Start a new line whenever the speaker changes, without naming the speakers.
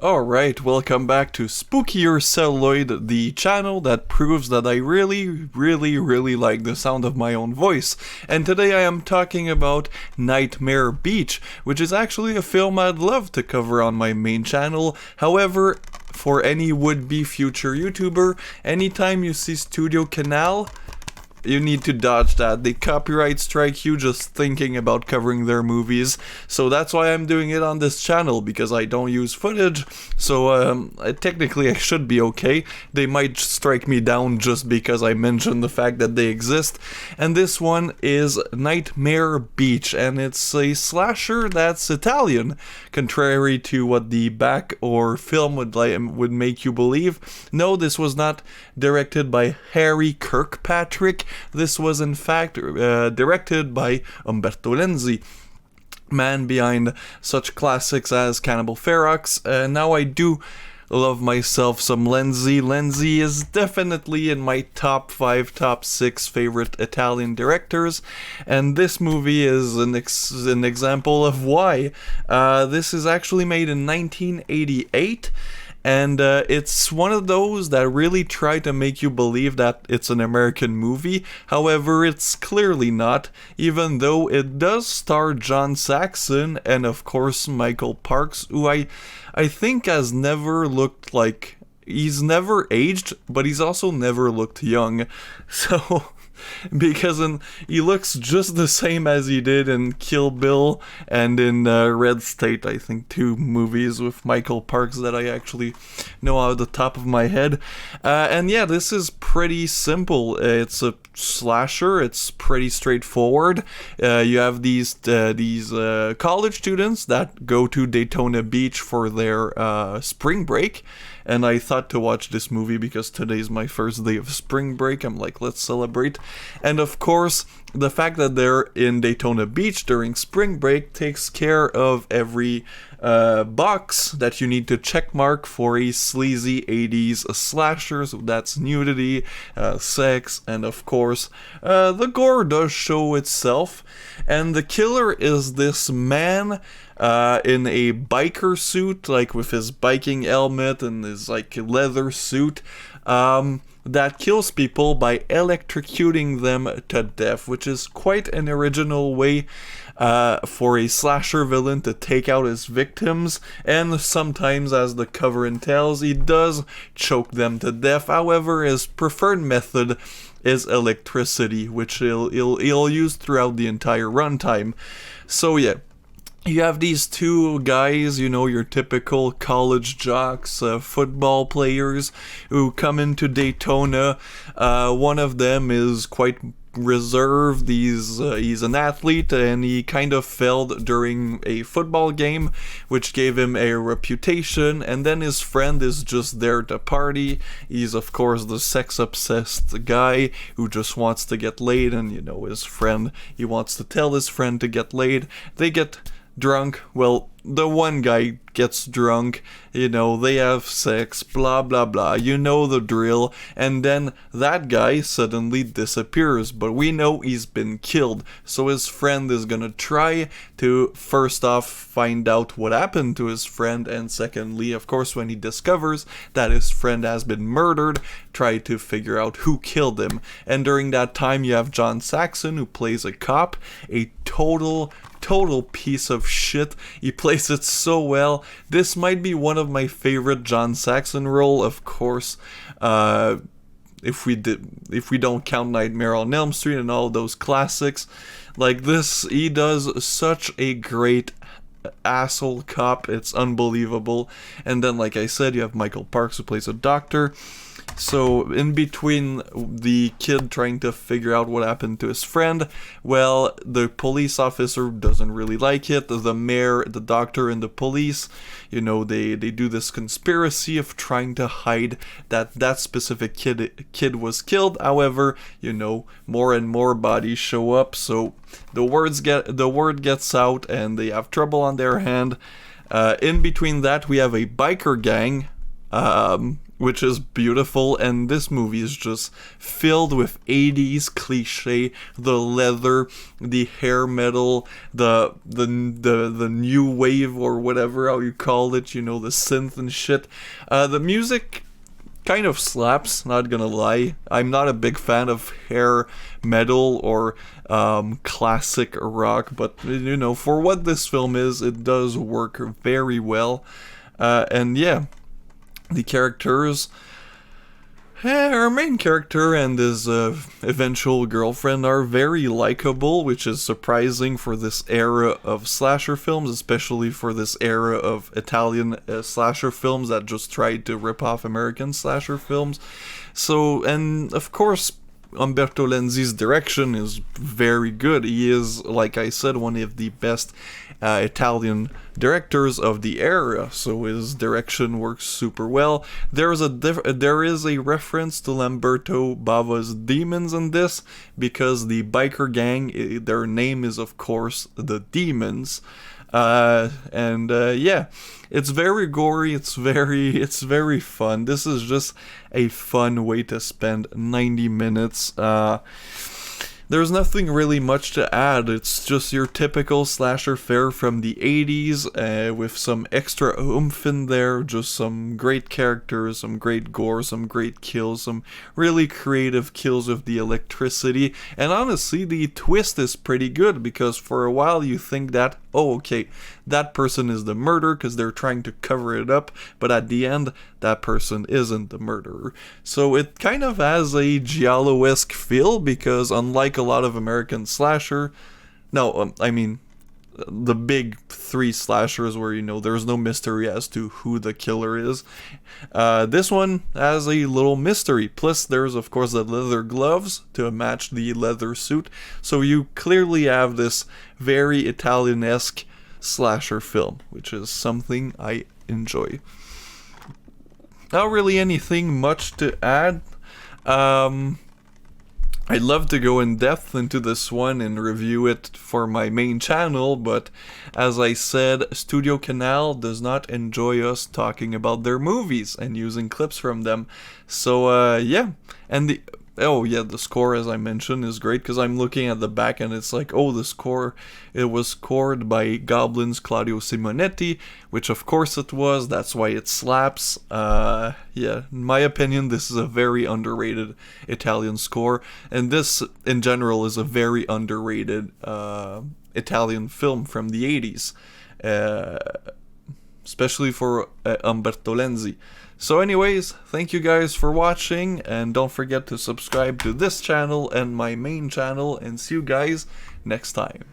Alright, welcome back to Spookier Celluloid, the channel that proves that I really like the sound of my own voice. And today I am talking about Nightmare Beach, which is actually a film I'd love to cover on my main channel. However, for any would-be future YouTuber, anytime you see Studio Canal, you need to dodge that. They copyright strike you just thinking about covering their movies. So that's why I'm doing it on this channel, because I don't use footage. So technically I should be okay. They might strike me down just because I mentioned the fact that they exist. And this one is Nightmare Beach, and it's a slasher that's Italian, contrary to what the back or film would make you believe. No, this was not directed by Harry Kirkpatrick. This was in fact directed by Umberto Lenzi, man behind such classics as Cannibal Ferox. Now I do love myself some Lenzi. Lenzi is definitely in my top 5, top 6 favorite Italian directors, and this movie is an example of why. This is actually made in 1988. And it's one of those that really try to make you believe that it's an American movie. However, it's clearly not, even though it does star John Saxon and of course Michael Parks, who I think has never looked like... He's never aged, but he's also never looked young. So... because he looks just the same as he did in Kill Bill and in Red State, I think, 2 movies with Michael Parks that I actually know out of the top of my head. And yeah, this is pretty simple. It's a slasher. It's pretty straightforward. You have these college students that go to Daytona Beach for their spring break. And I thought to watch this movie because today's my first day of spring break. I'm like, let's celebrate. And of course, the fact that they're in Daytona Beach during spring break takes care of every box that you need to checkmark for a sleazy 80s slasher. So that's nudity, sex, and of course, the gore does show itself. And the killer is this man in a biker suit, like with his biking helmet and his like leather suit, that kills people by electrocuting them to death, which is quite an original way for a slasher villain to take out his victims. And sometimes, as the cover entails, he does choke them to death. However, his preferred method is electricity, which he'll use throughout the entire runtime. So yeah, you have these 2 guys, you know, your typical college jocks, football players who come into Daytona. One of them is quite reserved. He's an athlete, and he kind of failed during a football game, which gave him a reputation. And then his friend is just there to party. He's of course the sex-obsessed guy who just wants to get laid, and you know, his friend, he wants to tell his friend to get laid. They get drunk. Well, the one guy gets drunk, you know, they have sex, blah blah blah, you know the drill, and then that guy suddenly disappears, but we know he's been killed. So his friend is gonna try to first off find out what happened to his friend, and secondly, of course, when he discovers that his friend has been murdered, try to figure out who killed him. And during that time you have John Saxon, who plays a cop, a total piece of shit. He plays it so well. This might be one of my favorite John Saxon role, of course. If we don't count Nightmare on Elm Street and all those classics, like this, he does such a great asshole cop. It's unbelievable. And then, like I said, you have Michael Parks, who plays a doctor. So in between the kid trying to figure out what happened to his friend, well, the police officer doesn't really like it. The mayor, the doctor, and the police, you know, they do this conspiracy of trying to hide that specific kid was killed. However, you know, more and more bodies show up, so the word gets out, and they have trouble on their hand. In between that, we have a biker gang which is beautiful, and this movie is just filled with 80s cliche, the leather, the hair metal, the new wave or whatever how you call it, you know, the synth and shit. The music kind of slaps, not gonna lie. I'm not a big fan of hair metal or classic rock, but you know, for what this film is, it does work very well. And yeah, the characters, our main character and his eventual girlfriend are very likable, which is surprising for this era of slasher films, especially for this era of Italian slasher films that just tried to rip off American slasher films. So, and of course, Umberto Lenzi's direction is very good. He is, like I said, one of the best Italian directors of the era, so his direction works super well. There is a reference to Lamberto Bava's Demons in this, because the biker gang, their name is of course the Demons. Yeah, it's very gory, it's very fun. This is just a fun way to spend 90 minutes. There's nothing really much to add. It's just your typical slasher fare from the 80s, with some extra oomph in there, just some great characters, some great gore, some great kills, some really creative kills with the electricity, and honestly, the twist is pretty good, because for a while you think that, oh, okay, that person is the murderer because they're trying to cover it up, but at the end, that person isn't the murderer. So it kind of has a giallo-esque feel, because unlike a lot of American slasher, I mean, the big three slashers where, you know, there's no mystery as to who the killer is, this one has a little mystery. Plus, there's, of course, the leather gloves to match the leather suit, so you clearly have this very Italian-esque slasher film, which is something I enjoy. Not really anything much to add. I'd love to go in depth into this one and review it for my main channel, but as I said, Studio Canal does not enjoy us talking about their movies and using clips from them. So yeah, and the score, as I mentioned, is great, because I'm looking at the back and it's like, oh, the score, it was scored by Goblin's Claudio Simonetti, which of course it was, that's why it slaps. Yeah, in my opinion, this is a very underrated Italian score, and this, in general, is a very underrated Italian film from the 80s, especially for Umberto Lenzi. So anyways, thank you guys for watching, and don't forget to subscribe to this channel and my main channel, and see you guys next time.